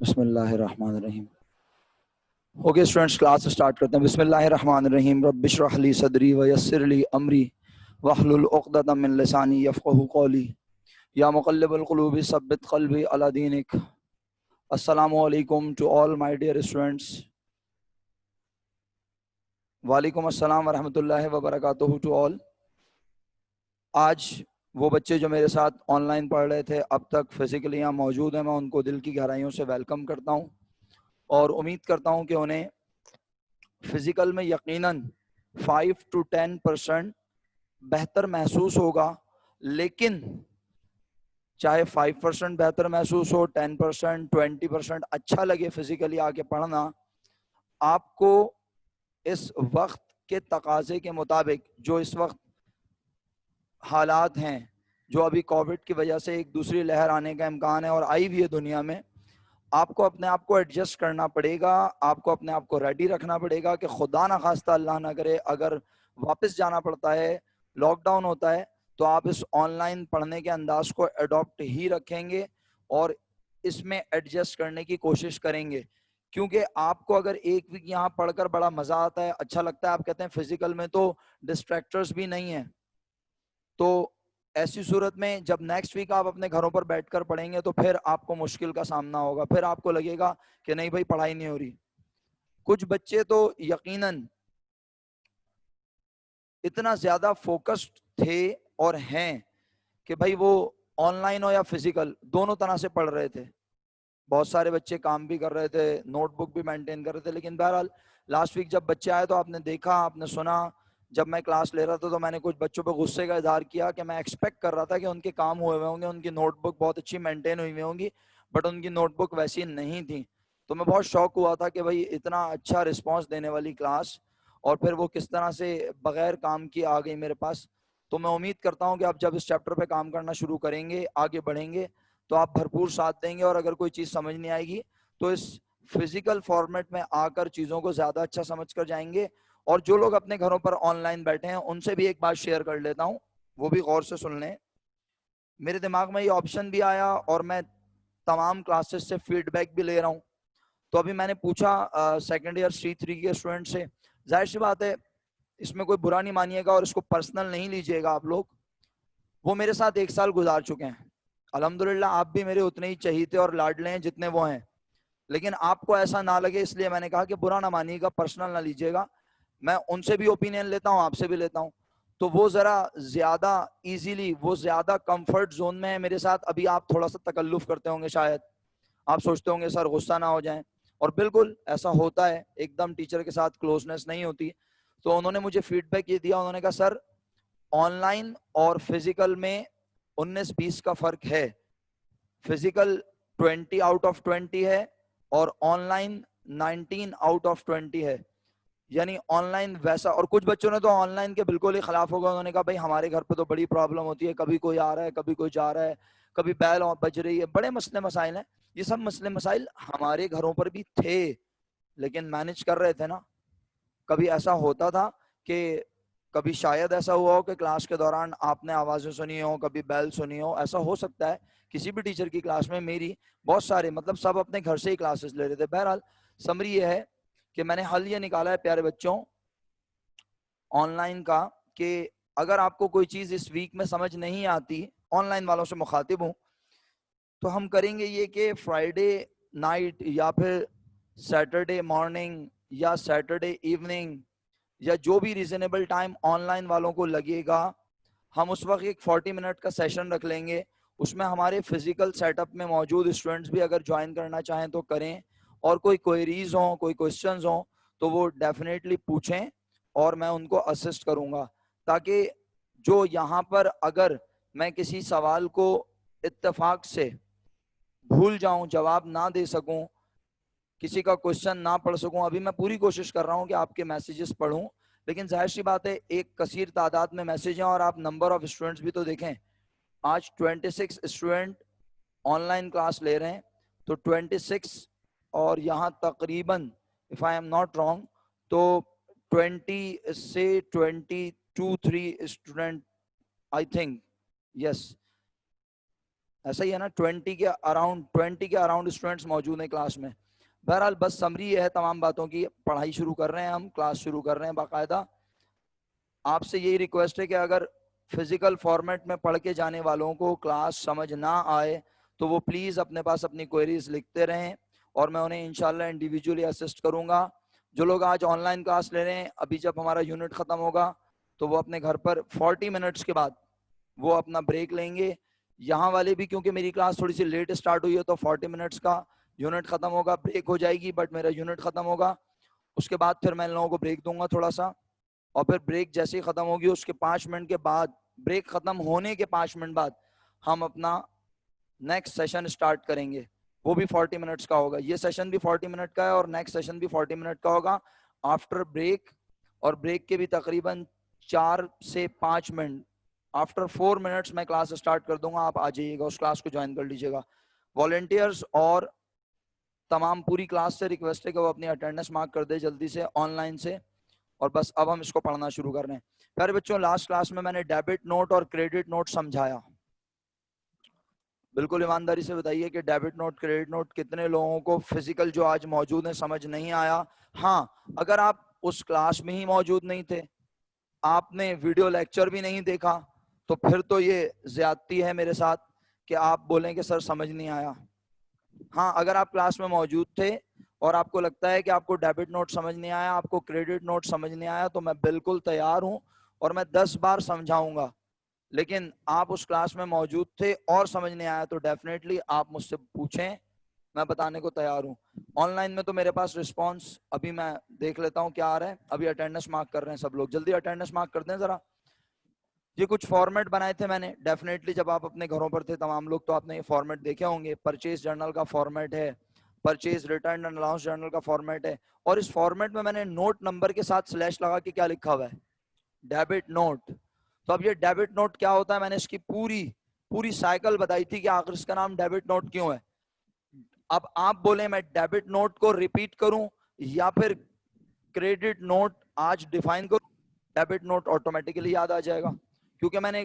बिस्मिल्लाहिर्रहमानिर्रहीम। Okay students, class start करते हैं। बिस्मिल्लाहिर्रहमानिर्रहीम। रब्बिश्रह ली सदरी व यस्सिर ली अमरी वहलुल उक़दतम मिन लिसानी यफ़क़हू क़ौली या मुक़ल्लिबल क़ुलूबि सब्बित क़ल्बी अला दीनिक। अस्सलामु अलैकुम to all my dear students. वालेकुम अस्सलाम व रहमतुल्लाहि व बरकातुहू टू ऑल। आज वो बच्चे जो मेरे साथ ऑनलाइन पढ़ रहे थे, अब तक फिज़िकली यहाँ मौजूद हैं, मैं उनको दिल की गहराइयों से वेलकम करता हूँ और उम्मीद करता हूँ कि उन्हें फिज़िकल में यकीनन 5 to 10% बेहतर महसूस होगा। लेकिन चाहे 5% बेहतर महसूस हो, 10%, 20% अच्छा लगे फिज़िकली आके पढ़ना, आपको इस वक्त के तकाजे के मुताबिक जो इस वक्त हालात हैं, जो अभी कोविड की वजह से एक दूसरी लहर आने का इम्कान है और आई भी है दुनिया में, आपको अपने आप को एडजस्ट करना पड़ेगा। आपको अपने आप को रेडी रखना पड़ेगा कि खुदा ना खास्ता अल्लाह ना करे अगर वापस जाना पड़ता है, लॉकडाउन होता है, तो आप इस ऑनलाइन पढ़ने के अंदाज को अडॉप्ट ही रखेंगे और इसमें एडजस्ट करने की कोशिश करेंगे। क्योंकि आपको अगर एक वीक यहाँ पढ़कर बड़ा मज़ा आता है, अच्छा लगता है, आप कहते हैं फिजिकल में तो डिस्ट्रैक्टर्स भी नहीं है, तो ऐसी सूरत में जब नेक्स्ट वीक आप अपने घरों पर बैठकर पढ़ेंगे तो फिर आपको मुश्किल का सामना होगा। फिर आपको लगेगा कि नहीं भाई, पढ़ाई नहीं हो रही। कुछ बच्चे तो यकीनन इतना ज्यादा फोकस्ड थे और हैं कि भाई वो ऑनलाइन हो या फिजिकल दोनों तरह से पढ़ रहे थे। बहुत सारे बच्चे काम भी कर रहे थे, नोटबुक भी मेंटेन कर रहे थे। लेकिन बहरहाल लास्ट वीक जब बच्चे आए तो आपने देखा, आपने सुना, जब मैं क्लास ले रहा था तो मैंने कुछ बच्चों पे गुस्से का इजहार किया कि मैं एक्सपेक्ट कर रहा था कि उनके काम हुए हुए होंगे, उनकी नोटबुक बहुत अच्छी मेंटेन हुई हुई होंगी, बट उनकी नोटबुक वैसी नहीं थी। तो मैं बहुत शौक हुआ था कि भाई इतना अच्छा रिस्पॉन्स देने वाली क्लास और फिर वो किस तरह से बगैर काम की आ गई मेरे पास। तो मैं उम्मीद करता हूँ कि आप जब इस चैप्टर पे काम करना शुरू करेंगे, आगे बढ़ेंगे, तो आप भरपूर साथ देंगे और अगर कोई चीज़ समझ नहीं आएगी तो इस फिजिकल फॉर्मेट में आकर चीज़ों को ज़्यादा अच्छा समझ कर जाएंगे। और जो लोग अपने घरों पर ऑनलाइन बैठे हैं उनसे भी एक बात शेयर कर लेता हूँ, वो भी गौर से सुन लें। मेरे दिमाग में ये ऑप्शन भी आया और मैं तमाम क्लासेस से फीडबैक भी ले रहा हूँ। तो अभी मैंने पूछा सेकेंड ईयर C3 के स्टूडेंट से, जाहिर सी बात है इसमें कोई बुरा नहीं मानिएगा और इसको पर्सनल नहीं लीजिएगा आप लोग, वो मेरे साथ 1 साल गुजार चुके हैं। अल्हम्दुलिल्लाह आप भी मेरे उतने ही चहीते और लाडले हैं जितने वो हैं। लेकिन आपको ऐसा ना लगे इसलिए मैंने कहा कि बुरा ना मानिएगा, पर्सनल ना लीजिएगा। मैं उनसे भी ओपिनियन लेता हूँ, आपसे भी लेता हूँ। तो वो ज़रा ज़्यादा इजीली, वो ज़्यादा कंफर्ट जोन में है मेरे साथ। अभी आप थोड़ा सा तकल्लुफ करते होंगे, शायद आप सोचते होंगे सर गुस्सा ना हो जाए, और बिल्कुल ऐसा होता है, एकदम टीचर के साथ क्लोजनेस नहीं होती। तो उन्होंने मुझे फीडबैक ये दिया, उन्होंने कहा सर ऑनलाइन और फिजिकल में 19-20 का फर्क है। फिजिकल 20 आउट ऑफ 20 है और ऑनलाइन 19 आउट ऑफ 20 है। यानी ऑनलाइन वैसा, और कुछ बच्चों ने तो ऑनलाइन के बिल्कुल ही खिलाफ होगा। उन्होंने कहा भाई हमारे घर पे तो बड़ी प्रॉब्लम होती है, कभी कोई आ रहा है, कभी कोई जा रहा है, कभी बैल बज रही है, बड़े मसले मसाइल हैं। ये सब मसले मसाइल हमारे घरों पर भी थे, लेकिन मैनेज कर रहे थे ना। कभी ऐसा होता था कि कभी शायद ऐसा हुआ हो कि क्लास के दौरान आपने आवाज़ें सुनी हो, कभी बेल सुनी हो, ऐसा हो सकता है किसी भी टीचर की क्लास में। मेरी बहुत सारे, मतलब सब अपने घर से ही क्लासेस ले रहे थे। बहरहाल समरी ये है कि मैंने हल ये निकाला है प्यारे बच्चों ऑनलाइन का, कि अगर आपको कोई चीज़ इस वीक में समझ नहीं आती, ऑनलाइन वालों से मुखातिब हूँ, तो हम करेंगे ये कि फ्राइडे नाइट या फिर सैटरडे मॉर्निंग या सैटरडे इवनिंग या जो भी रीजनेबल टाइम ऑनलाइन वालों को लगेगा, हम उस वक्त एक 40 मिनट का सेशन रख लेंगे। उसमें हमारे फिजिकल सेटअप में मौजूद स्टूडेंट्स भी अगर ज्वाइन करना चाहें तो करें, और कोई क्वेरीज हों, कोई क्वेश्चंस हों, तो वो डेफिनेटली पूछें और मैं उनको असिस्ट करूंगा। ताकि जो यहाँ पर अगर मैं किसी सवाल को इत्तेफाक से भूल जाऊं, जवाब ना दे सकूं, किसी का क्वेश्चन ना पढ़ सकूं, अभी मैं पूरी कोशिश कर रहा हूं कि आपके मैसेजेस पढ़ूं, लेकिन जाहिर सी बात है एक कसीर तादाद में मैसेज हैं और आप नंबर ऑफ स्टूडेंट्स भी तो देखें। आज 26 स्टूडेंट ऑनलाइन क्लास ले रहे हैं, तो 26 और यहाँ तकरीबन if I am not wrong तो 20 से 22-3 स्टूडेंट, आई थिंक, यस, ऐसा ही है ना, 20 के अराउंड स्टूडेंट्स मौजूद हैं क्लास में। बहरहाल बस समरी है तमाम बातों की, पढ़ाई शुरू कर रहे हैं हम, क्लास शुरू कर रहे हैं बाकायदा। आपसे यही रिक्वेस्ट है कि अगर फिजिकल फॉर्मेट में पढ़ के जाने वालों को क्लास समझ ना आए तो वो प्लीज अपने पास अपनी क्वेरीज लिखते रहें और मैं उन्हें इंशाल्लाह इंडिविजुअली असिस्ट करूंगा। जो लोग आज ऑनलाइन क्लास ले रहे हैं, अभी जब हमारा यूनिट खत्म होगा तो वो अपने घर पर 40 मिनट्स के बाद वो अपना ब्रेक लेंगे। यहाँ वाले भी, क्योंकि मेरी क्लास थोड़ी सी लेट स्टार्ट हुई है तो 40 मिनट्स का यूनिट खत्म होगा, ब्रेक हो जाएगी, बट मेरा यूनिट खत्म होगा। उसके बाद फिर मैं इन लोगों को ब्रेक दूंगा थोड़ा सा, और फिर ब्रेक जैसे ही खत्म होगी उसके 5 मिनट के बाद, ब्रेक खत्म होने के 5 मिनट बाद हम अपना नेक्स्ट सेशन स्टार्ट करेंगे। वो भी 40 मिनट्स का होगा, ये सेशन भी 40 मिनट का है और नेक्स्ट सेशन भी 40 मिनट का होगा आफ्टर ब्रेक। और ब्रेक के भी तकरीबन 4 से 5 मिनट, आफ्टर 4 मिनट्स मैं क्लास स्टार्ट कर दूंगा। आप आ जाइएगा, उस क्लास को ज्वाइन कर लीजिएगा। वॉलंटियर्स और तमाम पूरी क्लास से रिक्वेस्ट है कि वो अपनी अटेंडेंस मार्क कर दे जल्दी से ऑनलाइन से। और बस अब हम इसको पढ़ना शुरू कर रहे हैं। प्यारे बच्चों, लास्ट क्लास में मैंने डेबिट नोट और क्रेडिट नोट समझाया। बिल्कुल ईमानदारी से बताइए कि डेबिट नोट क्रेडिट नोट कितने लोगों को फिजिकल जो आज मौजूद है समझ नहीं आया। हाँ, अगर आप उस क्लास में ही मौजूद नहीं थे, आपने वीडियो लेक्चर भी नहीं देखा, तो फिर तो ये ज्यादती है मेरे साथ कि आप बोलें कि सर समझ नहीं आया। हाँ, अगर आप क्लास में मौजूद थे और आपको लगता है कि आपको डेबिट नोट समझ नहीं आया, आपको क्रेडिट नोट समझ नहीं आया, तो मैं बिल्कुल तैयार हूं और मैं 10 बार समझाऊंगा। लेकिन आप उस क्लास में मौजूद थे और समझ नहीं आया तो डेफिनेटली आप मुझसे पूछें, मैं बताने को तैयार हूं। ऑनलाइन में तो मेरे पास रिस्पांस अभी मैं देख लेता हूं क्या आ रहा है। अभी अटेंडेंस मार्क कर रहे हैं सब लोग, जल्दी अटेंडेंस मार्क कर दें जरा। ये कुछ फॉर्मेट बनाए थे मैंने, डेफिनेटली जब आप अपने घरों पर थे तमाम लोग तो आपने ये फॉर्मेट देखे होंगे। परचेज जर्नल का फॉर्मेट है, purchase return and allowance journal का फॉर्मेट है, और इस फॉर्मेट में मैंने नोट नंबर के साथ स्लैश लगा के क्या लिखा हुआ है, डेबिट नोट। तो अब ये डेबिट नोट क्या होता है, मैंने इसकी पूरी पूरी साइकिल बताई थी कि आखिर इसका नाम डेबिट नोट क्यों है। अब आप बोले मैं डेबिट नोट को रिपीट करूं या फिर क्रेडिट नोट आज डिफाइन करूं, डेबिट नोट ऑटोमेटिकली याद आ जाएगा, क्योंकि मैंने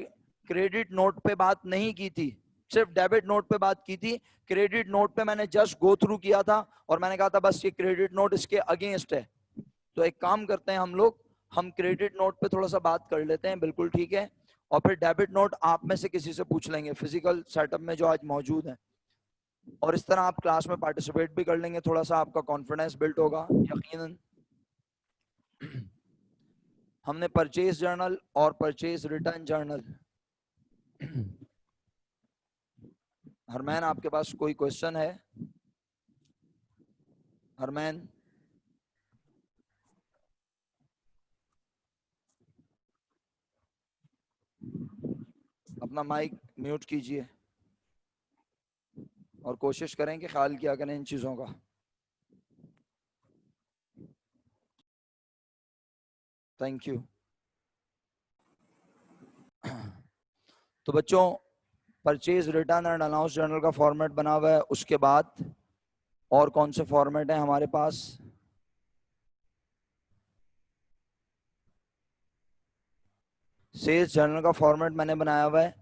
क्रेडिट नोट पे बात नहीं की थी, सिर्फ डेबिट नोट पे बात की थी। क्रेडिट नोट पे मैंने जस्ट गो थ्रू किया था और मैंने कहा था बस ये क्रेडिट नोट इसके अगेंस्ट है। तो एक काम करते हैं हम लोग, हम क्रेडिट नोट पे थोड़ा सा बात कर लेते हैं, बिल्कुल ठीक है, और फिर डेबिट नोट आप में से किसी से पूछ लेंगे फिजिकल सेटअप में जो आज मौजूद है। और इस तरह आप क्लास में पार्टिसिपेट भी कर लेंगे, थोड़ा सा आपका कॉन्फिडेंस बिल्ड होगा यकीनन। हमने परचेज जर्नल और परचेज रिटर्न जर्नल। हरमैन, आपके पास कोई क्वेश्चन है? हरमैन, अपना माइक म्यूट कीजिए और कोशिश करें कि ख्याल किया करें इन चीजों का। Thank you. तो बच्चों, purchase return and announce journal का फॉर्मेट बना हुआ है। उसके बाद और कौन से फॉर्मेट हैं हमारे पास? सेल्स जर्नल का फॉर्मेट मैंने बनाया हुआ है,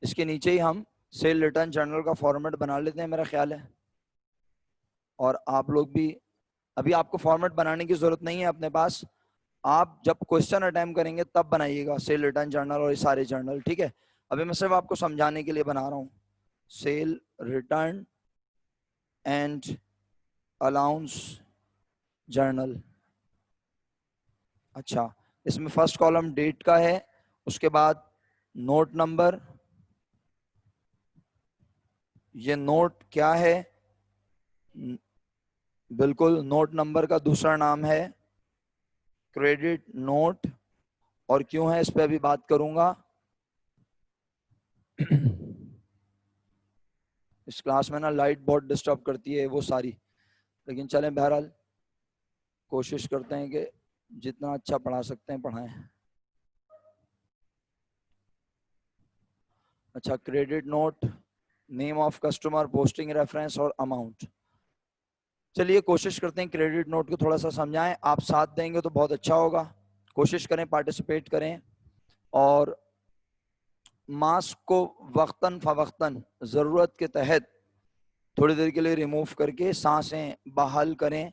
इसके नीचे ही हम सेल रिटर्न जर्नल का फॉर्मेट बना लेते हैं मेरा ख्याल है। और आप लोग भी, अभी आपको फॉर्मेट बनाने की जरूरत नहीं है अपने पास, आप जब क्वेश्चन अटेम्प्ट करेंगे तब बनाइएगा सेल रिटर्न जर्नल और ये सारे जर्नल, ठीक है। अभी मैं सिर्फ आपको समझाने के लिए बना रहा हूँ। Cell return and allowance journal. अच्छा, इसमें फर्स्ट कॉलम डेट का है, उसके बाद नोट नंबर, ये नोट क्या है, बिल्कुल नोट नंबर का दूसरा नाम है क्रेडिट नोट, और क्यों है इस पे अभी बात करूंगा। इस क्लास में ना लाइट बहुत डिस्टर्ब करती है वो सारी, लेकिन चलें बहरहाल कोशिश करते हैं कि जितना अच्छा पढ़ा सकते हैं पढ़ाएं। अच्छा, credit note, name of customer, posting reference और अमाउंट। चलिए कोशिश करते हैं क्रेडिट नोट को थोड़ा सा समझाएं, आप साथ देंगे तो बहुत अच्छा होगा। कोशिश करें, पार्टिसिपेट करें। और मास्क को वक्तन फवक्तन ज़रूरत के तहत थोड़ी देर के लिए रिमूव करके सांसें बहाल करें,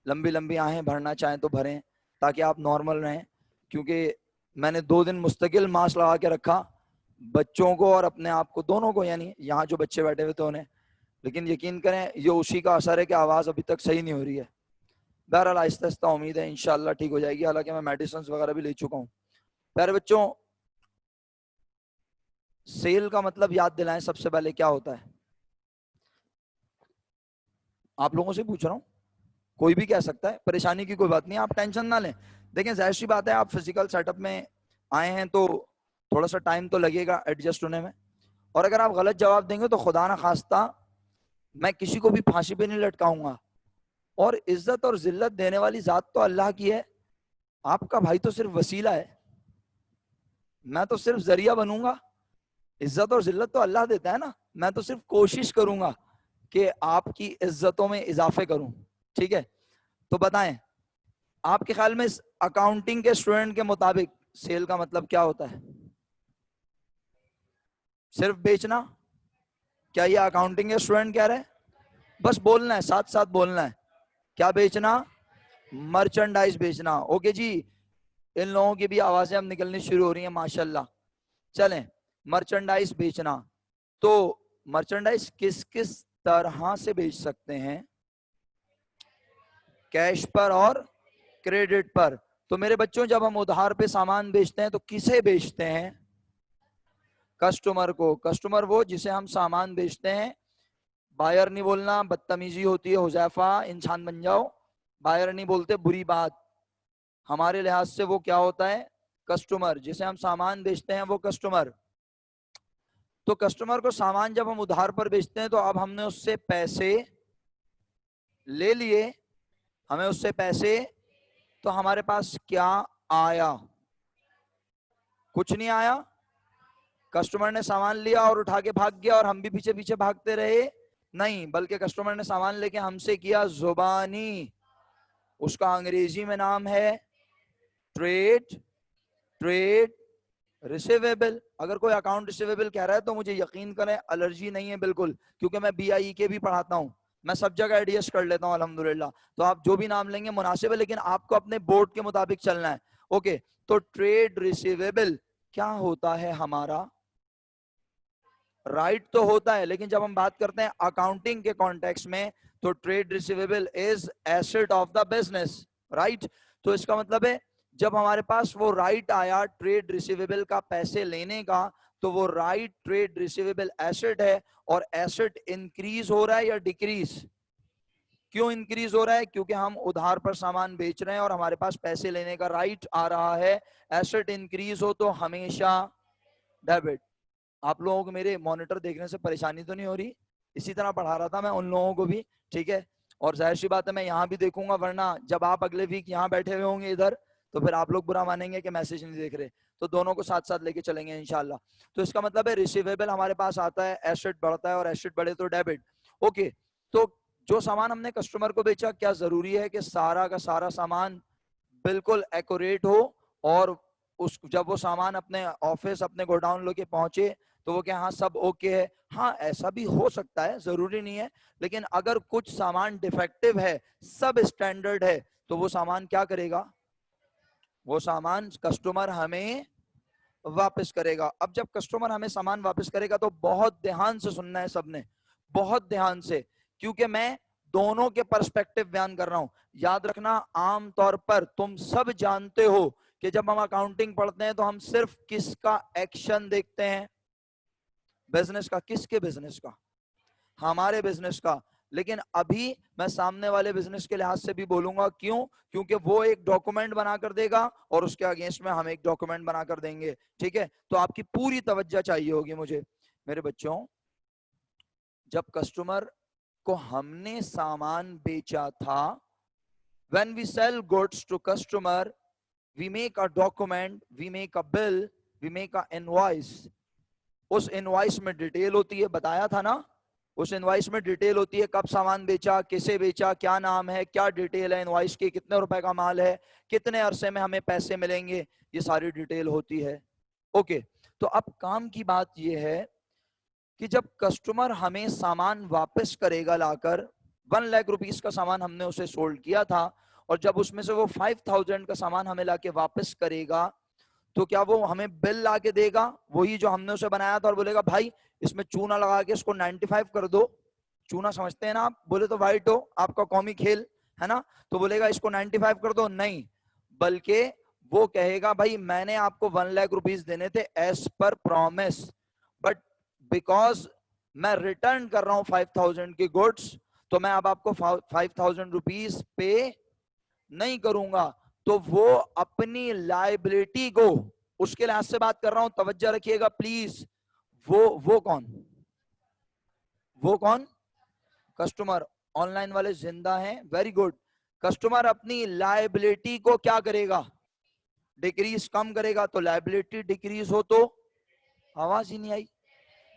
लंबी लंबी आहें भरना चाहें तो भरें ताकि आप नॉर्मल रहें। क्योंकि मैंने 2 दिन मुस्तकिल मास्क लगा के रखा, बच्चों को और अपने आप को दोनों को, यानी यहाँ जो बच्चे बैठे हुए थे उन्हें, लेकिन यकीन करें ये उसी का असर है कि आवाज़ अभी तक सही नहीं हो रही है। बहरहाल आहिस्ता आहिस्ता उम्मीद है इंशाल्लाह ठीक हो जाएगी, हालांकि मैं मेडिसिन वगैरह भी ले चुका हूँ। प्यारे बच्चों, सेल का मतलब याद दिलाएं सबसे पहले क्या होता है। आप लोगों से पूछ रहा हूँ, कोई भी कह सकता है, परेशानी की कोई बात नहीं, आप टेंशन ना लें। देखें जाहिर सी बात है, आप फिजिकल सेटअप में आए हैं तो थोड़ा सा टाइम तो लगेगा एडजस्ट होने में, और अगर आप गलत जवाब देंगे तो खुदा ना खास्ता मैं किसी को भी फांसी पे नहीं लटकाऊंगा। और इज्जत और जिल्लत देने वाली जात तो अल्लाह की है, आपका भाई तो सिर्फ वसीला है, मैं तो सिर्फ जरिया बनूंगा। इज्जत और जिल्लत तो अल्लाह देता है ना, मैं तो सिर्फ कोशिश करूंगा कि आपकी इज्जतों में इजाफे करूं। ठीक है, तो बताएं आपके ख्याल में अकाउंटिंग के स्टूडेंट के मुताबिक सेल का मतलब क्या होता है? सिर्फ बेचना? क्या ये अकाउंटिंग के स्टूडेंट कह रहे हैं? बस बोलना है, साथ साथ बोलना है। क्या बेचना? मर्चेंडाइज बेचना। ओके जी, इन लोगों की भी आवाजें अब निकलनी शुरू हो रही हैं माशाल्लाह। चलें, मर्चेंडाइज बेचना, तो मर्चेंडाइज किस किस तरह से बेच सकते हैं? कैश पर और क्रेडिट पर। तो मेरे बच्चों, जब हम उधार पे सामान बेचते हैं तो किसे बेचते हैं? कस्टमर को। कस्टमर वो जिसे हम सामान बेचते हैं। बायर नहीं बोलना, बदतमीजी होती है, हुजैफा इंसान बन जाओ। बायर नहीं बोलते, बुरी बात। हमारे लिहाज से वो क्या होता है? कस्टमर। जिसे हम सामान बेचते हैं वो कस्टमर। तो कस्टमर को सामान जब हम उधार पर बेचते हैं तो अब हमने उससे पैसे ले लिए, हमें उससे पैसे, तो हमारे पास क्या आया? कुछ नहीं आया। कस्टमर ने सामान लिया और उठा के भाग गया और हम भी पीछे पीछे भागते रहे? नहीं, बल्कि कस्टमर ने सामान लेके हमसे किया जुबानी। उसका अंग्रेजी में नाम है ट्रेड ट्रेड रिसीवेबल। अगर कोई अकाउंट रिसीवेबल कह रहा है तो मुझे यकीन करें एलर्जी नहीं है बिल्कुल, क्योंकि मैं BIE के भी पढ़ाता हूं, मैं सब जगह एडजस्ट कर लेता हूं अल्हम्दुलिल्लाह। तो आप जो भी नाम लेंगे मुनासिब है, लेकिन आपको अपने बोर्ड के मुताबिक चलना है। ओके, तो ट्रेड रिसीवेबल क्या होता है हमारा? राइट तो होता है, लेकिन जब हम बात करते हैं अकाउंटिंग के कॉन्टेक्स्ट में तो trade receivable is asset of the business, right. तो इसका मतलब है जब हमारे पास वो राइट आया ट्रेड रिसीवेबल का पैसे लेने का, तो वो राइट ट्रेड रिसीवेबल एसेट है। और एसेट इंक्रीज हो रहा है या डिक्रीज? क्यों इंक्रीज हो रहा है? क्योंकि हम उधार पर सामान बेच रहे हैं और हमारे पास पैसे लेने का राइट आ रहा है। एसेट इंक्रीज हो तो हमेशा डेबिट। आप लोगों को मेरे मॉनिटर देखने से परेशानी तो नहीं हो रही? इसी तरह पढ़ा रहा था मैं उन लोगों को भी, ठीक है। और जाहिर सी बात है मैं यहाँ भी देखूंगा, वरना जब आप अगले वीक यहाँ बैठे हुए होंगे इधर, तो फिर आप लोग बुरा मानेंगे कि मैसेज नहीं देख रहे। तो दोनों को साथ साथ लेके चलेंगे इंशाल्लाह। तो इसका मतलब है रिसीवेबल हमारे पास आता है, एसेट बढ़ता है, और एसेट बढ़े तो डेबिट। ओके, तो जो सामान हमने कस्टमर को बेचा, क्या जरूरी है कि सारा का सारा सामान बिल्कुल एक्यूरेट हो, और उस जब वो सामान अपने ऑफिस अपने गोडाउन लेके पहुंचे तो वो क्या हाँ सब ओके है? हाँ, ऐसा भी हो सकता है, जरूरी नहीं है। लेकिन अगर कुछ सामान डिफेक्टिव है, सब स्टैंडर्ड है, तो वो सामान क्या करेगा? वो सामान कस्टमर हमें वापस करेगा। अब जब कस्टमर हमें सामान वापस करेगा तो बहुत ध्यान से सुनना है सबने, बहुत ध्यान से, क्योंकि मैं दोनों के पर्सपेक्टिव बयान कर रहा हूं। याद रखना, आम तौर पर तुम सब जानते हो कि जब हम अकाउंटिंग पढ़ते हैं तो हम सिर्फ किसका एक्शन देखते हैं? बिजनेस का। किसके बिजनेस का? हमारे बिजनेस का। लेकिन अभी मैं सामने वाले बिजनेस के लिहाज से भी बोलूंगा। क्यों? क्योंकि वो एक डॉक्यूमेंट बना कर देगा और उसके अगेंस्ट में हम एक डॉक्यूमेंट बना कर देंगे, ठीक है। तो आपकी पूरी तवज्जो चाहिए होगी मुझे। मेरे बच्चों, जब कस्टमर को हमने सामान बेचा था, when we sell goods to customer, we make a document, we make a bill, we make a invoice. उस इनवॉइस में डिटेल होती है, बताया था ना, उस इनवॉइस में डिटेल होती है, कब सामान बेचा, किसे बेचा, क्या नाम है, क्या डिटेल है इनवॉइस की, कितने रुपए का माल है, कितने अरसे में हमें पैसे मिलेंगे, ये सारी डिटेल होती है। ओके, तो अब काम की बात यह है कि जब कस्टमर हमें सामान वापस करेगा लाकर, 1 लाख रुपीस का सामान हमने उसे सोल्ड किया था, और जब उसमें से वो 5,000 का सामान हमें लाके वापस करेगा, तो क्या वो हमें बिल लाके देगा वही जो हमने उसे बनाया था, और बोलेगा भाई इसमें चूना लगा के इसको 95 कर दो? चूना समझते हैं ना आप? बोले तो वाइट हो, आपका कौमी खेल है ना, तो बोलेगा इसको 95 कर दो? नहीं, बल्कि वो कहेगा भाई मैंने आपको 1 लाख रुपीस देने थे as per promise, but because मैं रिटर्न कर रहा हूं 5,000 की गुड्स, तो मैं अब आपको 5,000 रुपीस पे नहीं करूंगा। तो वो अपनी लाइबिलिटी को, उसके लिहाज से बात कर रहा हूं, तवज्जो रखिएगा प्लीज। वो कौन? वो कौन? कस्टमर। ऑनलाइन वाले जिंदा हैं, वेरी गुड। कस्टमर अपनी लाइबिलिटी को क्या करेगा? डिक्रीज, कम करेगा। तो लाइबिलिटी डिक्रीज हो तो, आवाज ही नहीं आई,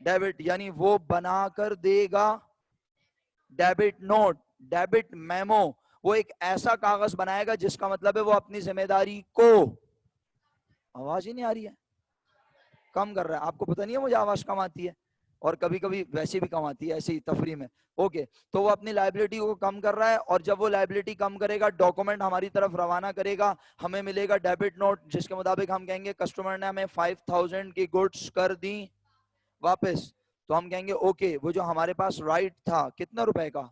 डेबिट, यानी वो बनाकर देगा डेबिट नोट, डेबिट मेमो। वो एक ऐसा कागज बनाएगा जिसका मतलब है वो अपनी जिम्मेदारी को, आवाज ही नहीं आ रही है, कम कर रहा है। आपको पता नहीं है मुझे आवाज कम आती है, और कभी कभी वैसे भी कम आती है, ऐसे ही तफरी में। ओके, तो वो अपनी लाइबिलिटी को कम कर रहा है, और जब वो लाइबिलिटी कम करेगा, डॉक्यूमेंट हमारी तरफ रवाना करेगा, हमें मिलेगा डेबिट नोट, जिसके मुताबिक हम कहेंगे कस्टमर ने हमें 5,000 की गुड्स कर दी वापस। तो हम कहेंगे ओके, वो जो हमारे पास राइट था कितना रुपए का?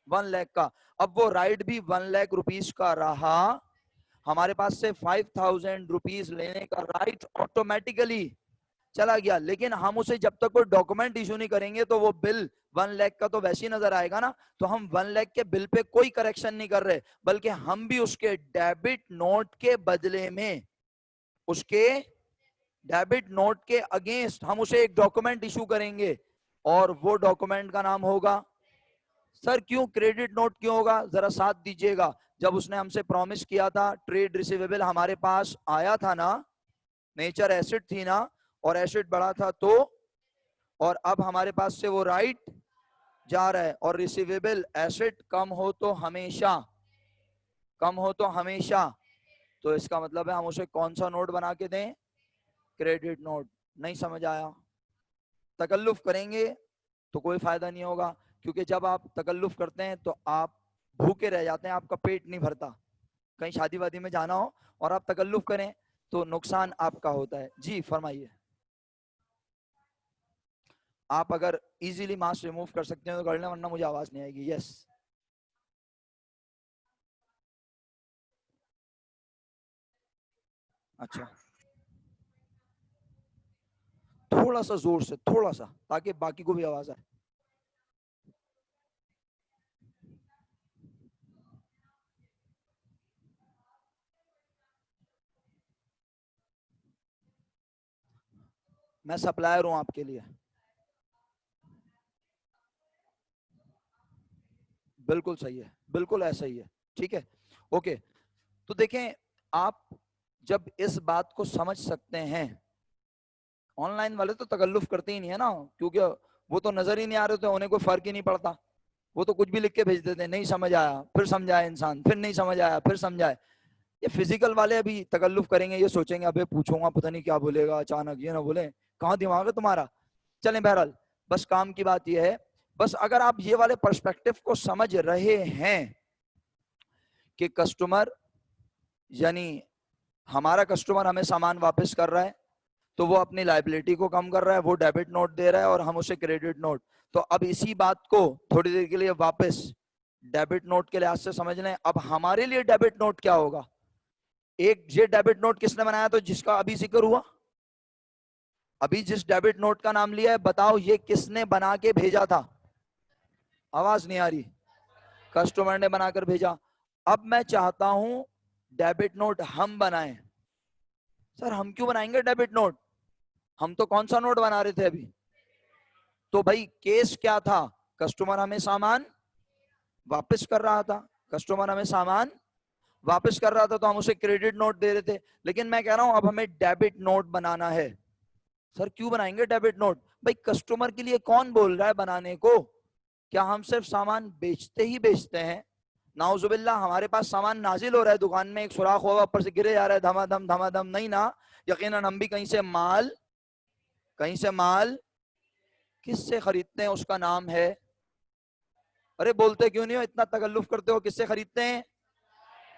1 लाख का। अब वो राइट भी 1 लाख रुपीस का रहा, हमारे पास से 5,000 रुपीस लेने का राइट ऑटोमेटिकली चला गया। लेकिन हम उसे जब तक कोई डॉक्यूमेंट इशू नहीं करेंगे, तो वो बिल 1 लाख का तो वैसे ही नजर आएगा ना। तो हम 1 लाख के बिल पे कोई करेक्शन नहीं कर रहे, बल्कि हम भी उसके डेबिट नोट के बदले में, उसके डेबिट नोट के अगेंस्ट हम उसे एक डॉक्यूमेंट इशू करेंगे, और वो डॉक्यूमेंट का नाम होगा, सर क्यों क्रेडिट नोट क्यों होगा? जरा साथ दीजिएगा। जब उसने हमसे प्रॉमिस किया था, ट्रेड रिसीवेबल हमारे पास आया था ना, नेचर एसेट थी ना, और एसेट बढ़ा था तो, और अब हमारे पास से वो राइट जा रहा है, और रिसीवेबल एसेट कम हो तो हमेशा, कम हो तो हमेशा, तो इसका मतलब है हम उसे कौन सा नोट बना के दें? Credit note. नहीं समझ आया? तकल्लुफ करेंगे तो कोई फायदा नहीं होगा, क्योंकि जब आप तकल्लुफ करते हैं तो आप भूखे रह जाते हैं, आपका पेट नहीं भरता। कहीं शादी वादी में जाना हो और आप तकल्लुफ करें तो नुकसान आपका होता है। जी फरमाइए। आप अगर इजीली मास्क रिमूव कर सकते हैं तो कर लें, वरना मुझे आवाज नहीं आएगी। यस, अच्छा, थोड़ा सा जोर से, थोड़ा सा, ताकि बाकी को भी आवाज आए। मैं सप्लायर हूं आपके लिए। बिल्कुल सही है, बिल्कुल ऐसा ही है। ठीक है, ओके। तो देखें, आप जब इस बात को समझ सकते हैं, ऑनलाइन वाले तो तकल्लुफ करते ही नहीं है ना, क्योंकि वो तो नजर ही नहीं आ रहे, तो उन्हें कोई फर्क ही नहीं पड़ता। वो तो कुछ भी लिख के भेज देते हैं, नहीं समझ आया फिर समझाए इंसान, फिर नहीं समझ आया फिर समझाए। ये फिजिकल वाले अभी तकल्लुफ करेंगे, ये सोचेंगे अबे पूछूंगा पता नहीं क्या बोलेगा, अचानक ये ना बोले, कहाँ दिमाग है तुम्हारा। चलें, बहरहाल बस काम की बात ये है, बस अगर आप ये वाले पर्सपेक्टिव को समझ रहे हैं कि कस्टमर, यानी हमारा कस्टमर हमें सामान वापस कर रहा है, तो वो अपनी लाइबिलिटी को कम कर रहा है, वो डेबिट नोट दे रहा है और हम उसे क्रेडिट नोट। तो अब इसी बात को थोड़ी देर के लिए वापस डेबिट नोट के लिहाज से समझ लें। अब हमारे लिए डेबिट नोट क्या होगा? एक ये डेबिट नोट किसने बनाया, तो जिसका अभी जिक्र हुआ, अभी जिस डेबिट नोट का नाम लिया है, बताओ ये किसने बना के भेजा था? आवाज नहीं आ रही। कस्टमर ने बनाकर भेजा। अब मैं चाहता हूं डेबिट नोट हम बनाएं। सर हम क्यों बनाएंगे डेबिट नोट? हम तो कौन सा नोट बना रहे थे अभी? तो भाई केस क्या था? कस्टमर हमें सामान वापस कर रहा था, कस्टमर हमें सामान वापस कर रहा था, तो हम उसे क्रेडिट नोट दे रहे थे। लेकिन मैं कह रहा हूं अब हमें डेबिट नोट बनाना है। सर क्यों बनाएंगे डेबिट नोट? भाई कस्टमर के लिए कौन बोल रहा है बनाने को? क्या हम सिर्फ सामान बेचते ही बेचते हैं? नाउजुबिल्लाह हमारे पास सामान नाजिल हो रहा है दुकान में, एक सुराख हुआ ऊपर से गिरे जा रहा है धमाधम, नहीं ना, यकीनन हम भी कहीं से माल किससे खरीदते हैं, उसका नाम है, अरे बोलते क्यों नहीं हो, इतना तकल्लुफ करते हो, किससे खरीदते हैं?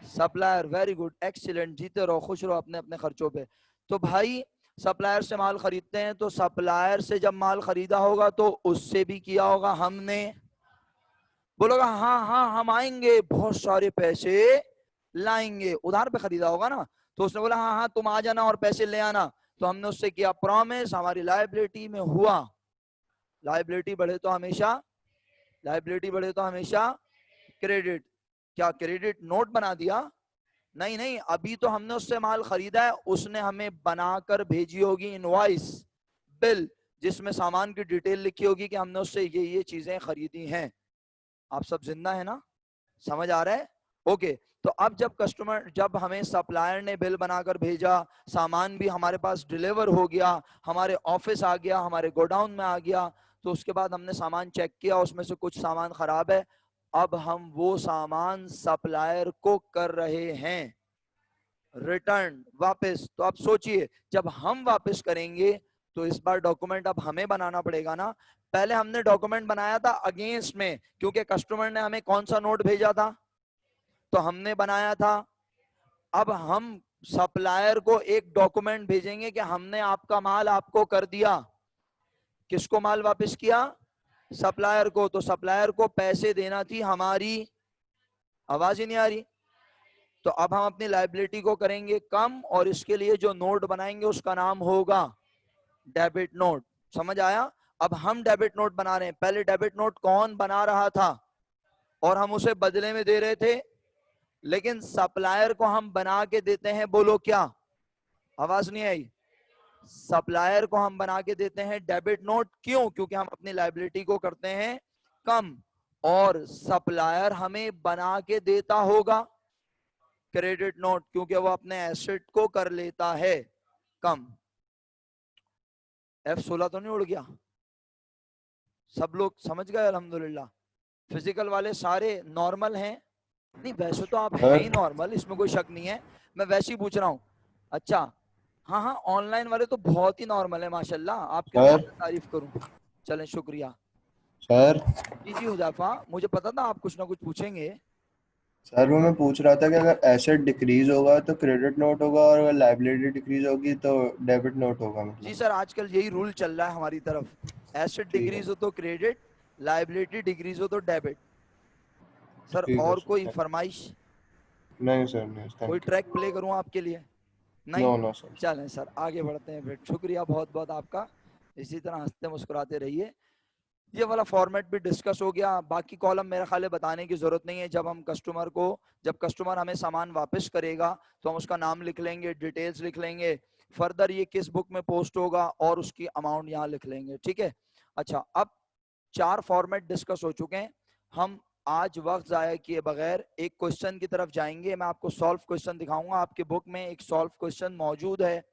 सप्लायर। वेरी गुड, एक्सीलेंट, जीते रहो, खुश रहो अपने अपने खर्चों पे। तो भाई सप्लायर से माल खरीदते हैं, तो सप्लायर से जब माल खरीदा होगा तो उससे भी किया होगा हमने, बोलोगा हाँ हाँ हम आएंगे, बहुत सारे पैसे लाएंगे, उधार पे खरीदा होगा ना, तो उसने बोला हाँ हाँ तुम आ जाना और पैसे ले आना, तो हमने उससे किया प्रॉमिस, हमारी लायबिलिटी में हुआ, लायबिलिटी बढ़े तो हमेशा क्रेडिट। क्या क्रेडिट नोट बना दिया? नहीं नहीं, अभी तो हमने उससे माल खरीदा है, उसने हमें बनाकर भेजी होगी इनवॉइस, बिल, जिसमें सामान की डिटेल लिखी होगी कि हमने उससे ये चीजें खरीदी हैं। आप सब जिंदा है ना, समझ आ रहा है? ओके। तो अब जब हमें सप्लायर ने बिल बनाकर भेजा, सामान भी हमारे पास डिलीवर हो गया, हमारे ऑफिस आ गया, हमारे गोडाउन में आ गया, तो उसके बाद हमने सामान चेक किया, उसमें से कुछ सामान खराब है, अब हम वो सामान सप्लायर को कर रहे हैं रिटर्न, वापस। तो अब सोचिए, जब हम वापस करेंगे तो इस बार डॉक्यूमेंट अब हमें बनाना पड़ेगा ना। पहले हमने डॉक्यूमेंट बनाया था अगेंस्ट में, क्योंकि कस्टमर ने हमें कौन सा नोट भेजा था, तो हमने बनाया था। अब हम सप्लायर को एक डॉक्यूमेंट भेजेंगे कि हमने आपका माल आपको कर दिया। किसको माल वापस किया? सप्लायर को। तो सप्लायर को पैसे देना थी हमारी, आवाज ही नहीं आ रही, तो अब हम अपनी लायबिलिटी को करेंगे कम, और इसके लिए जो नोट बनाएंगे उसका नाम होगा डेबिट नोट। समझ आया? अब हम डेबिट नोट बना रहे हैं, पहले डेबिट नोट कौन बना रहा था और हम उसे बदले में दे रहे थे, लेकिन सप्लायर को हम बना के देते हैं, बोलो क्या? आवाज नहीं आई। सप्लायर को हम बना के देते हैं डेबिट नोट, क्यों? क्योंकि हम अपनी लायबिलिटी को करते हैं कम, और सप्लायर हमें बना के देता होगा क्रेडिट नोट, क्योंकि वो अपने एसेट को कर लेता है कम। F16 तो नहीं उड़ गया? सब लोग समझ गए अल्हम्दुलिल्लाह? फिजिकल वाले सारे नॉर्मल हैं? नहीं वैसे तो आप हैं ही सर नॉर्मल, इसमें कोई शक नहीं है, मैं वैसे ही पूछ रहा हूँ। अच्छा, हाँ हाँ, ऑनलाइन वाले तो बहुत ही नॉर्मल है माशाल्लाह, आपकी तो सर मैं तारीफ करूं। चलें, शुक्रिया। सर जी जी हुजैफा, मुझे पता था आप कुछ ना कुछ पूछेंगे। सर वो मैं पूछ रहा था कि अगर एसेट डिक्रीज होगा तो क्रेडिट नोट होगा, और अगर लाइबिलिटी डिक्रीज होगी तो डेबिट नोट होगा, जी मतलब। सर, आजकल यही रूल चल रहा है हमारी तरफ, एसेट ठीक है। डिक्रीज हो तो क्रेडिट, लायबिलिटी डिक्रीज हो तो डेबिट। सर ठीक है और कोई सर। फरमाइश? नहीं सर, नहीं, कोई थैंक यू। ट्रैक प्ले करूं आपके लिए? नो नहीं? No sir. चलें सर, आगे बढ़ते हैं फिर। शुक्रिया बहुत बहुत आपका, इसी तरह हंसते मुस्कुराते रहिए। ये वाला फॉर्मेट भी डिस्कस हो गया, बाकी कॉलम मेरा ख्याल है बताने की जरूरत नहीं है। जब कस्टमर हमें सामान वापस करेगा तो हम उसका नाम लिख लेंगे, डिटेल्स लिख लेंगे, फर्दर ये किस बुक में पोस्ट होगा और उसकी अमाउंट यहाँ लिख लेंगे, ठीक है। अच्छा, अब 4 फॉर्मेट डिस्कस हो चुके हैं, हम आज वक्त जाया किए बगैर एक क्वेश्चन की तरफ जाएंगे। मैं आपको सॉल्व क्वेश्चन दिखाऊंगा, आपके बुक में एक सॉल्व क्वेश्चन मौजूद है।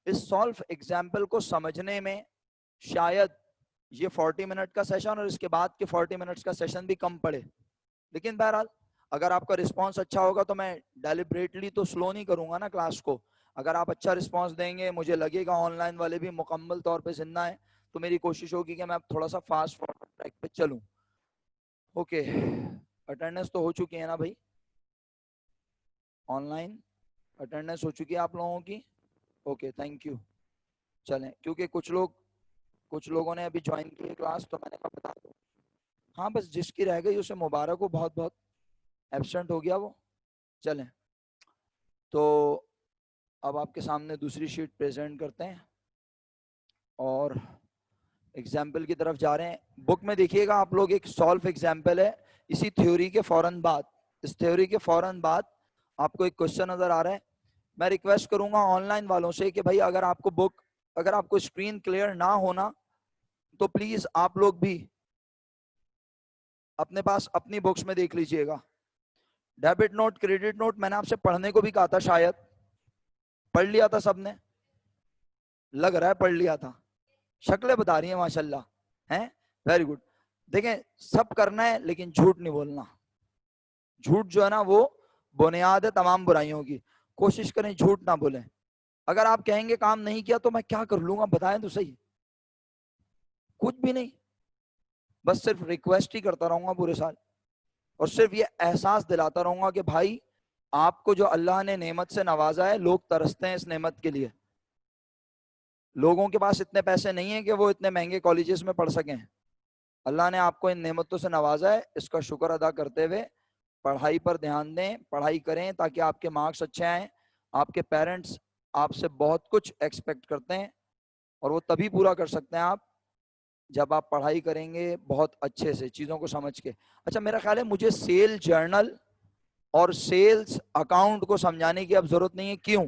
इस सॉल्व एग्जाम्पल को समझने में शायद ये 40 मिनट का सेशन और इसके बाद के 40 मिनट्स का सेशन भी कम पड़े, लेकिन बहरहाल अगर आपका रिस्पांस अच्छा होगा तो मैं डेलिब्रेटली तो स्लो नहीं करूंगा ना क्लास को। अगर आप अच्छा रिस्पांस देंगे, मुझे लगेगा ऑनलाइन वाले भी मुकम्मल तौर पे जिंदा है, तो मेरी कोशिश होगी कि मैं थोड़ा सा फास्ट फॉरवर्ड ट्रैक पे चलूं। ओके, अटेंडेंस तो हो चुकी है ना भाई? ऑनलाइन अटेंडेंस हो चुकी है आप लोगों की? Okay, thank you. चलें, क्योंकि कुछ लोगों ने अभी ज्वाइन की है क्लास, तो मैंने कहा बता दूं। हाँ, बस जिसकी रह गई उसे मुबारक हो, बहुत बहुत, एब्सेंट हो गया वो। चलें, तो अब आपके सामने दूसरी शीट प्रेजेंट करते हैं और एग्जाम्पल की तरफ जा रहे हैं। बुक में देखिएगा आप लोग, एक सॉल्व एग्जाम्पल है, इसी थ्योरी के फौरन बाद, इस थ्योरी के फौरन बाद आपको एक क्वेश्चन नजर आ रहा है। मैं रिक्वेस्ट करूंगा ऑनलाइन वालों से कि भाई अगर आपको स्क्रीन क्लियर ना होना तो प्लीज आप लोग भी अपने पास अपनी बुक्स में देख लीजिएगा। डेबिट नोट, क्रेडिट नोट मैंने आपसे पढ़ने को भी कहा था, शायद पढ़ लिया था सबने? लग रहा है पढ़ लिया था, शक्लें बता रही हैं माशाल्लाह, हैं? Very good. देखें, सब करना है लेकिन झूठ नहीं बोलना, झूठ जो है ना वो बुनियाद है तमाम बुराइयों की। कोशिश करें झूठ ना बोलें। अगर आप कहेंगे काम नहीं किया तो मैं क्या कर लूंगा, बताएं तो सही। कुछ भी नहीं, बस सिर्फ रिक्वेस्ट ही करता रहूंगा पूरे साल, और सिर्फ ये एहसास दिलाता रहूंगा कि भाई आपको जो अल्लाह ने नेमत से नवाजा है, लोग तरसते हैं इस नेमत के लिए। लोगों के पास इतने पैसे नहीं है कि वो इतने महंगे कॉलेजेस में पढ़ सकें। अल्लाह ने आपको इन नेमतों से नवाजा है, इसका शुक्र अदा करते हुए पढ़ाई पर ध्यान दें, पढ़ाई करें ताकि आपके मार्क्स अच्छे आए। आपके पेरेंट्स आपसे बहुत कुछ एक्सपेक्ट करते हैं, और वो तभी पूरा कर सकते हैं आप जब आप पढ़ाई करेंगे बहुत अच्छे से चीज़ों को समझ के। अच्छा, मेरा ख्याल है मुझे सेल जर्नल और सेल्स अकाउंट को समझाने की अब जरूरत नहीं है। क्यों?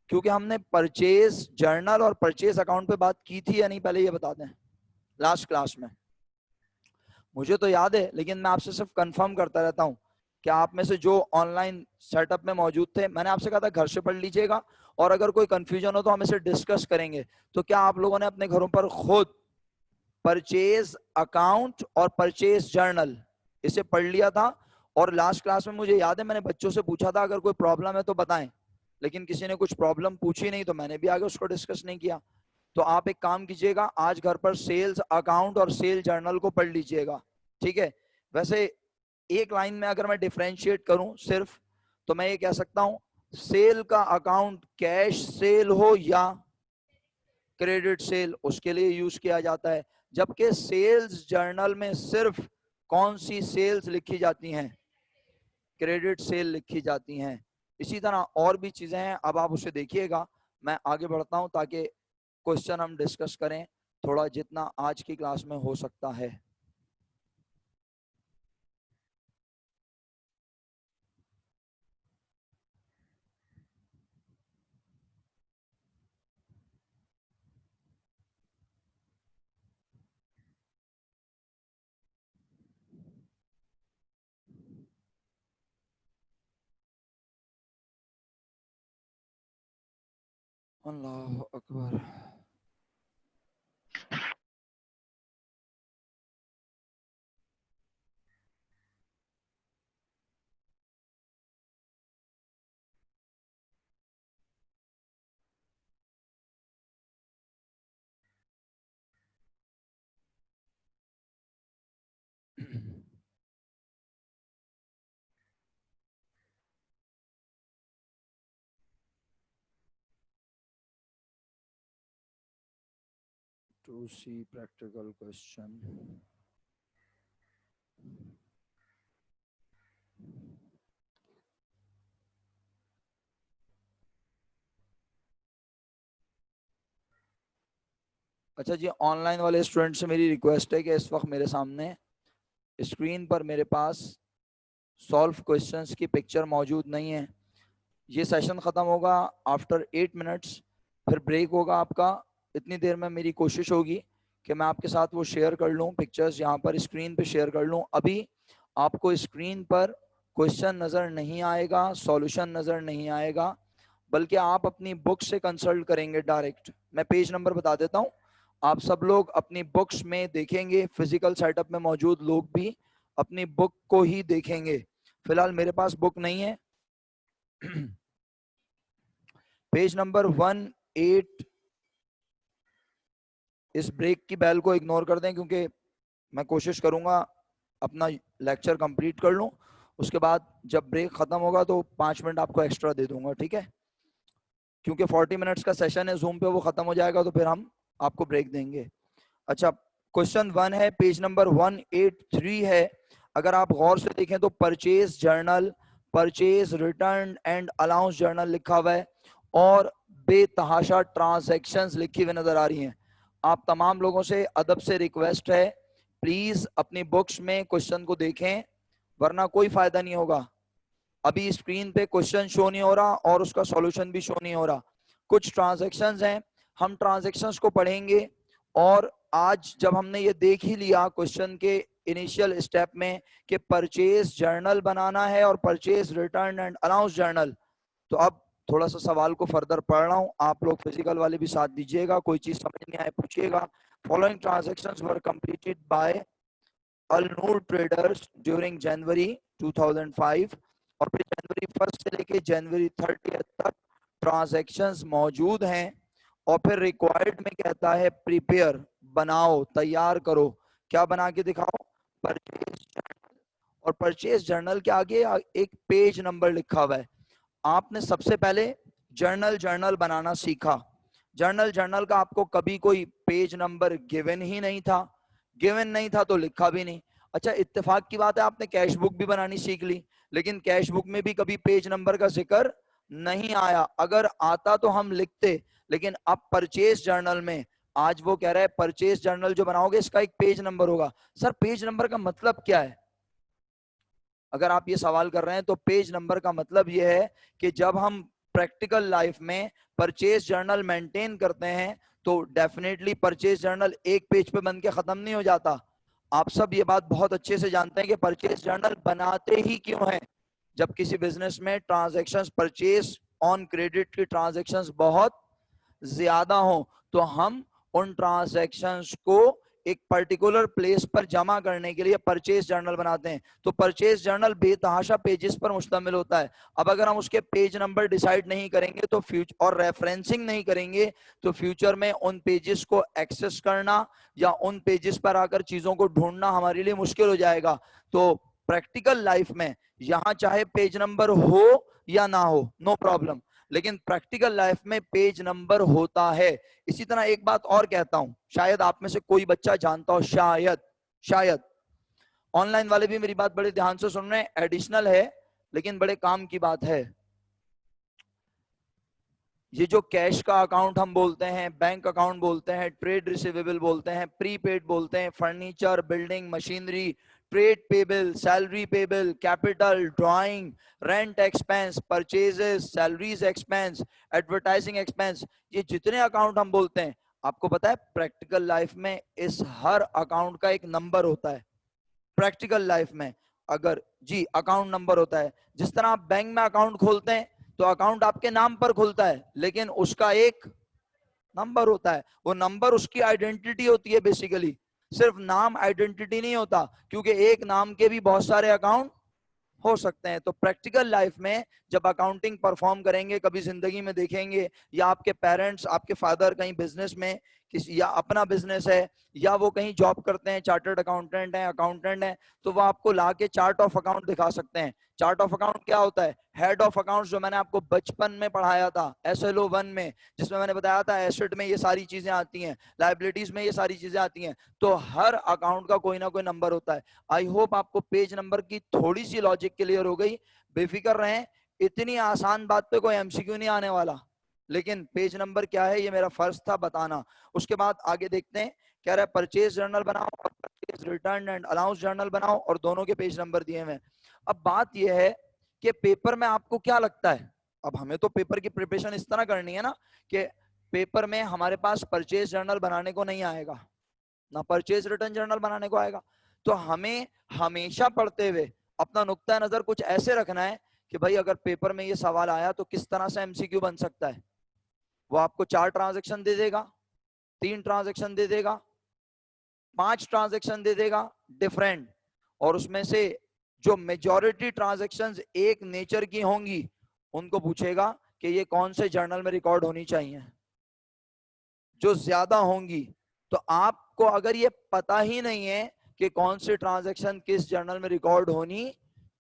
क्योंकि हमने परचेज जर्नल और परचेज अकाउंट पे बात की थी या नहीं, पहले ये बता दें लास्ट क्लास में। मुझे तो याद है, लेकिन मैं आपसे सिर्फ कंफर्म करता रहता हूँ कि आप में से जो ऑनलाइन सेटअप में मौजूद थे, मैंने आपसे कहा था घर से पढ़ लीजिएगा, और अगर कोई कंफ्यूजन हो तो हम इसे डिस्कस करेंगे। तो क्या आप लोगों ने अपने घरों पर खुद परचेज अकाउंट और परचेज जर्नल इसे पढ़ लिया था? और लास्ट क्लास में मुझे याद है मैंने बच्चों से पूछा था अगर कोई प्रॉब्लम है तो बताएं, लेकिन किसी ने कुछ प्रॉब्लम पूछी नहीं, तो मैंने भी आगे उसको डिस्कस नहीं किया। तो आप एक काम कीजिएगा, आज घर पर सेल्स अकाउंट और सेल जर्नल को पढ़ लीजिएगा, ठीक है? वैसे एक लाइन में अगर मैं डिफरेंशिएट करूं सिर्फ, तो मैं ये कह सकता हूं सेल का अकाउंट कैश सेल हो या क्रेडिट सेल, उसके लिए यूज किया जाता है। जबकि सेल्स जर्नल में सिर्फ कौन सी सेल्स लिखी जाती हैं? क्रेडिट सेल लिखी जाती हैं। इसी तरह और भी चीजें हैं, अब आप उसे देखिएगा। मैं आगे बढ़ता हूं ताकि क्वेश्चन हम डिस्कस करें थोड़ा जितना आज की क्लास में हो सकता है। अल्लाह Akbar. To see practical question. अच्छा जी, ऑनलाइन वाले स्टूडेंट से मेरी रिक्वेस्ट है कि इस वक्त मेरे सामने स्क्रीन पर मेरे पास सॉल्व क्वेश्चंस की पिक्चर मौजूद नहीं है। ये सेशन ख़त्म होगा आफ्टर 8 मिनट्स, फिर ब्रेक होगा आपका। इतनी देर में मेरी कोशिश होगी कि मैं आपके साथ वो शेयर कर लूँ पिक्चर्स, यहाँ पर स्क्रीन पे शेयर कर लूँ। अभी आपको स्क्रीन पर क्वेश्चन नज़र नहीं आएगा, सॉल्यूशन नज़र नहीं आएगा, बल्कि आप अपनी बुक से कंसल्ट करेंगे डायरेक्ट। मैं पेज नंबर बता देता हूँ, आप सब लोग अपनी बुक्स में देखेंगे, फिजिकल सेटअप में मौजूद लोग भी अपनी बुक को ही देखेंगे। फिलहाल मेरे पास बुक नहीं है। Page number 18। इस ब्रेक की बेल को इग्नोर कर दें, क्योंकि मैं कोशिश करूंगा अपना लेक्चर कंप्लीट कर लूं। उसके बाद जब ब्रेक खत्म होगा तो 5 मिनट आपको एक्स्ट्रा दे दूंगा, ठीक है? क्योंकि 40 मिनट्स का सेशन है जूम पे, वो खत्म हो जाएगा तो फिर हम आपको ब्रेक देंगे। अच्छा, क्वेश्चन 1 है, पेज नंबर 183 है। अगर आप गौर से देखें तो purchase journal, purchase return and allowance journal लिखा हुआ है, और बेतहाशा ट्रांजैक्शंस लिखी हुई नजर आ रही हैं। आप तमाम लोगों से अदब से रिक्वेस्ट है, प्लीज अपनी बुक्स में क्वेश्चन को देखें, वरना कोई फायदा नहीं होगा। अभी स्क्रीन पे क्वेश्चन शो नहीं हो रहा और उसका सॉल्यूशन भी शो नहीं हो रहा। कुछ ट्रांजैक्शंस हैं, हम ट्रांजैक्शंस को पढ़ेंगे, और आज जब हमने ये देख ही लिया क्वेश्चन के इनिशियल स्टेप में कि परचेज जर्नल बनाना है और purchase return and announce journal, तो अब थोड़ा सा सवाल को फर्दर पढ़ रहा हूं। आप लोग फिजिकल वाले भी साथ दीजिएगा, कोई चीज समझ नहीं आए पूछिएगा। Following transactions were completed by Al Noor traders during January 2005, और फिर जनवरी 1 से लेके जनवरी 30 तक ट्रांजैक्शंस मौजूद हैं। और फिर रिक्वायर्ड में कहता है प्रिपेयर, बनाओ, तैयार करो। क्या बना के दिखाओ? परचेज। और परचेज जर्नल के आगे एक पेज नंबर लिखा हुआ है। आपने सबसे पहले जर्नल बनाना सीखा। जर्नल का आपको कभी कोई पेज नंबर गिवन ही नहीं था। गिवन नहीं था तो लिखा भी नहीं। अच्छा, इत्तेफाक की बात है आपने कैश बुक भी बनानी सीख ली, लेकिन कैश बुक में भी कभी पेज नंबर का जिक्र नहीं आया। अगर आता तो हम लिखते, लेकिन अब परचेज जर्नल में आज वो कह रहा है परचेज जर्नल जो बनाओगे इसका एक पेज नंबर होगा। सर पेज नंबर का मतलब क्या है? अगर आप ये सवाल कर रहे हैं तो पेज नंबर का मतलब ये है कि जब हम प्रैक्टिकल लाइफ में परचेज जर्नल मेंटेन करते हैं तो डेफिनेटली परचेज जर्नल एक पेज पे बन के खत्म नहीं हो जाता। आप सब ये बात बहुत अच्छे से जानते हैं कि परचेज जर्नल बनाते ही क्यों है। जब किसी बिजनेस में ट्रांजैक्शंस, परचेज ऑन क्रेडिट की ट्रांजैक्शंस बहुत ज्यादा हो तो हम उन ट्रांजैक्शंस को एक पर्टिकुलर प्लेस पर जमा करने के लिए परचेज जर्नल बनाते हैं। तो परचेज जर्नल बेतहाशा पेजेस पर मुश्तमिल होता है। अब अगर हम उसके पेज नंबर डिसाइड नहीं करेंगे तो फ्यूचर और रेफरेंसिंग नहीं करेंगे तो फ्यूचर में उन पेजेस को एक्सेस करना या उन पेजेस पर आकर चीजों को ढूंढना हमारे लिए मुश्किल हो जाएगा। तो प्रैक्टिकल लाइफ में यहां चाहे पेज नंबर हो या ना हो, नो प्रॉब्लम, लेकिन प्रैक्टिकल लाइफ में पेज नंबर होता है। इसी तरह एक बात और कहता हूं, शायद आप में से कोई बच्चा जानता हो, शायद ऑनलाइन वाले भी मेरी बात बड़े ध्यान से सुन रहे हैं, एडिशनल है लेकिन बड़े काम की बात है। ये जो कैश का अकाउंट हम बोलते हैं, बैंक अकाउंट बोलते हैं, ट्रेड रिसीवेबल बोलते हैं, प्रीपेड बोलते हैं, furniture, building, machinery, trade payable, salary payable, capital, drawing, rent expense, purchases, salaries expense, advertising expense, ये जितने अकाउंट हम बोलते हैं, आपको पता है प्रैक्टिकल लाइफ में इस हर अकाउंट का एक नंबर होता है। प्रैक्टिकल लाइफ में अगर जी अकाउंट नंबर होता है। जिस तरह आप बैंक में अकाउंट खोलते हैं तो अकाउंट आपके नाम पर खुलता है, लेकिन उसका एक नंबर होता है। वो नंबर उसकी आइडेंटिटी होती है। बेसिकली सिर्फ नाम आइडेंटिटी नहीं होता, क्योंकि एक नाम के भी बहुत सारे अकाउंट हो सकते हैं। तो प्रैक्टिकल लाइफ में जब अकाउंटिंग परफॉर्म करेंगे, कभी जिंदगी में देखेंगे, या आपके पेरेंट्स, आपके फादर कहीं बिजनेस में किसी या अपना बिजनेस है या वो कहीं जॉब करते हैं, चार्टर्ड अकाउंटेंट हैं, तो वो आपको ला के चार्ट ऑफ अकाउंट दिखा सकते हैं। चार्ट ऑफ अकाउंट क्या होता है? हेड ऑफ अकाउंट्स, जो मैंने आपको बचपन में पढ़ाया था SLO 1 में, जिसमें मैंने बताया था एसेट में ये सारी चीजें आती हैं, लायबिलिटीज में ये सारी चीजें आती हैं। तो हर अकाउंट का कोई ना कोई नंबर होता है। आई होप आपको पेज नंबर की थोड़ी सी लॉजिक क्लियर हो गई। बेफिक्र रहें, इतनी आसान बात पे कोई MCQ नहीं आने वाला, लेकिन पेज नंबर क्या है ये मेरा फर्ज था बताना। उसके बाद आगे देखते हैं, कह रहा है परचेज जर्नल बनाओ और purchase return and allowance journal बनाओ, और दोनों के पेज नंबर दिए हुए हैं। अब बात यह है कि पेपर में आपको क्या लगता है, अब हमें तो पेपर की प्रिपरेशन इस तरह करनी है ना कि पेपर में हमारे पास परचेज जर्नल बनाने को नहीं आएगा, ना परचेज रिटर्न जर्नल बनाने को आएगा। तो हमें हमेशा पढ़ते हुए अपना नुक्ता नजर कुछ ऐसे रखना है कि भाई अगर पेपर में ये सवाल आया तो किस तरह से MCQ बन सकता है। वो आपको 4 ट्रांजैक्शन दे देगा, 3 ट्रांजैक्शन दे देगा, 5 ट्रांजैक्शन दे देगा डिफरेंट, और उसमें से जो मेजॉरिटी ट्रांजैक्शंस एक नेचर की होंगी उनको पूछेगा कि ये कौन से जर्नल में रिकॉर्ड होनी चाहिए। जो ज्यादा होंगी, तो आपको अगर ये पता ही नहीं है कि कौन सी ट्रांजैक्शन किस जर्नल में रिकॉर्ड होनी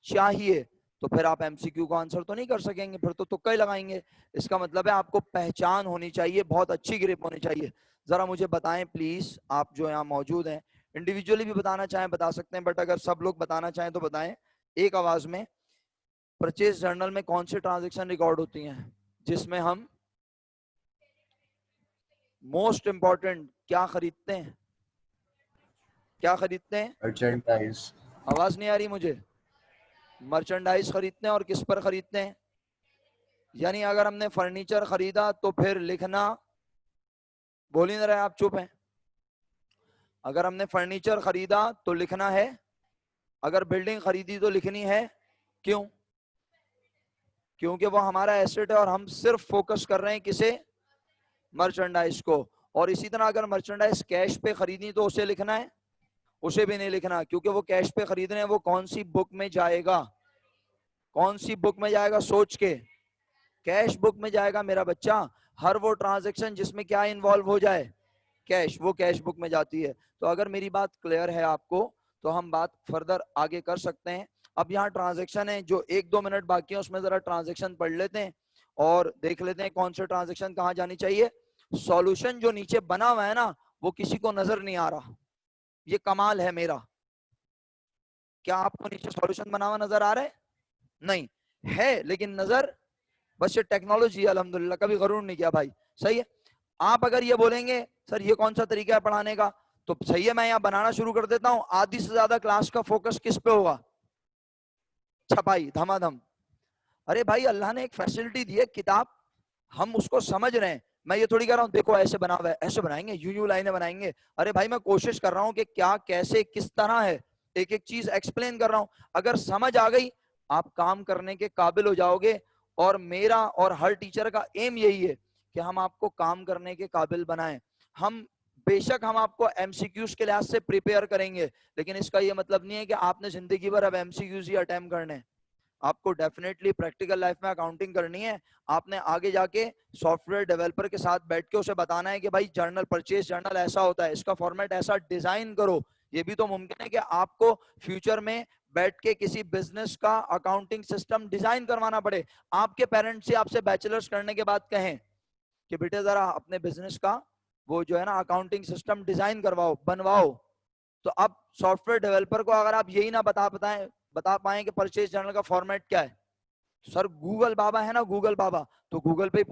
चाहिए, तो फिर आप MCQ को आंसर तो नहीं कर सकेंगे, फिर तो तुक्का ही लगाएंगे। इसका मतलब है आपको पहचान होनी चाहिए, बहुत अच्छी ग्रिप होनी चाहिए। जरा मुझे बताएं प्लीज, आप जो यहाँ मौजूद हैं, इंडिविजुअली भी बताना चाहें बता सकते हैं, बट अगर सब लोग बताना चाहें तो बताएं एक आवाज में। परचेज जर्नल में कौन सी ट्रांजेक्शन रिकॉर्ड होती हैं जिसमें हम मोस्ट इंपॉर्टेंट क्या खरीदते हैं? क्या खरीदते हैं? मर्चेंडाइज। आवाज नहीं आ रही मुझे। मर्चेंडाइज खरीदते हैं, और किस पर खरीदते हैं? यानी अगर हमने फर्नीचर खरीदा तो फिर लिखना, बोल ही नहीं रहे आप, चुप हैं। अगर हमने फर्नीचर खरीदा तो लिखना है, अगर बिल्डिंग खरीदी तो लिखनी है। क्यों? क्योंकि वो हमारा एसेट है और हम सिर्फ फोकस कर रहे हैं किसे? मर्चेंडाइज को। और इसी तरह अगर मर्चेंडाइज कैश पे खरीदी तो उसे लिखना है, उसे भी नहीं लिखना, क्योंकि वो कैश पे खरीद रहे हैं, वो कौन सी बुक में जाएगा, कौन सी बुक में जाएगा सोच के, कैश बुक में जाएगा मेरा बच्चा। हर वो ट्रांजैक्शन जिसमें क्या इन्वॉल्व हो जाए, कैश, वो कैश बुक में जाती है। तो अगर मेरी बात क्लियर है आपको तो हम बात फर्दर आगे कर सकते हैं। अब यहाँ ट्रांजैक्शन है, जो 1-2 मिनट बाकी है उसमें जरा ट्रांजैक्शन पढ़ लेते हैं और देख लेते हैं कौन से ट्रांजैक्शन कहाँ जानी चाहिए। सॉल्यूशन जो नीचे बना हुआ है ना, वो किसी को नजर नहीं आ रहा, ये कमाल है मेरा। क्या आपको नीचे सॉल्यूशन बना हुआ नजर आ रहा है? नहीं है, लेकिन नजर, बस ये टेक्नोलॉजी है अल्हम्दुलिल्लाह, कभी गरूर नहीं किया भाई। सही है। आप अगर ये बोलेंगे सर ये कौन सा तरीका है पढ़ाने का, तो सही है, मैं यहाँ बनाना शुरू कर देता हूँ। आधी से ज्यादा क्लास का फोकस किस पे होगा? छपाई, धमाधम। अरे भाई अल्लाह ने एक फैसिलिटी दी है, किताब, हम उसको समझ रहे हैं। मैं ये थोड़ी कह रहा हूँ देखो ऐसे बना हुआ है, ऐसे बनाएंगे, यूं लाइनें बनाएंगे। अरे भाई मैं कोशिश कर रहा हूँ कि क्या, कैसे, किस तरह है, एक एक चीज एक्सप्लेन कर रहा हूँ। अगर समझ आ गई, आप काम करने के काबिल हो जाओगे। और मेरा और हर टीचर का एम यही है कि हम आपको काम करने के काबिल बनाएं। हम बेशक हम आपको एमसीक्यूज के लिहाज से प्रिपेयर करेंगे, लेकिन इसका ये मतलब नहीं है कि आपने जिंदगी भर अब एमसीक्यूज ही अटेम्प्ट करने हैं। आपको डेफिनेटली प्रैक्टिकल लाइफ में अकाउंटिंग करनी है। आपने आगे जाके सॉफ्टवेयर डेवलपर के साथ बैठ के उसे बताना है कि भाई जर्नल, परचेज जर्नल ऐसा होता है, इसका फॉर्मेट ऐसा डिजाइन करो। ये भी तो मुमकिन है कि आपको फ्यूचर में बैठ के किसी बिजनेस का अकाउंटिंग सिस्टम डिजाइन करवाना पड़े। आपके पेरेंट्स से आपसे बैचलर्स करने के बाद कहें कि बेटे जरा अपने बिजनेस का वो जो है ना अकाउंटिंग सिस्टम डिजाइन करवाओ, बनवाओ। तो अब सॉफ्टवेयर डेवलपर को अगर आप यही ना बता पाए कि परचेज जर्नल का फॉर्मेट क्या है, सर गूगल बाबा है ना, गूगल बाबा, तो गूगल पे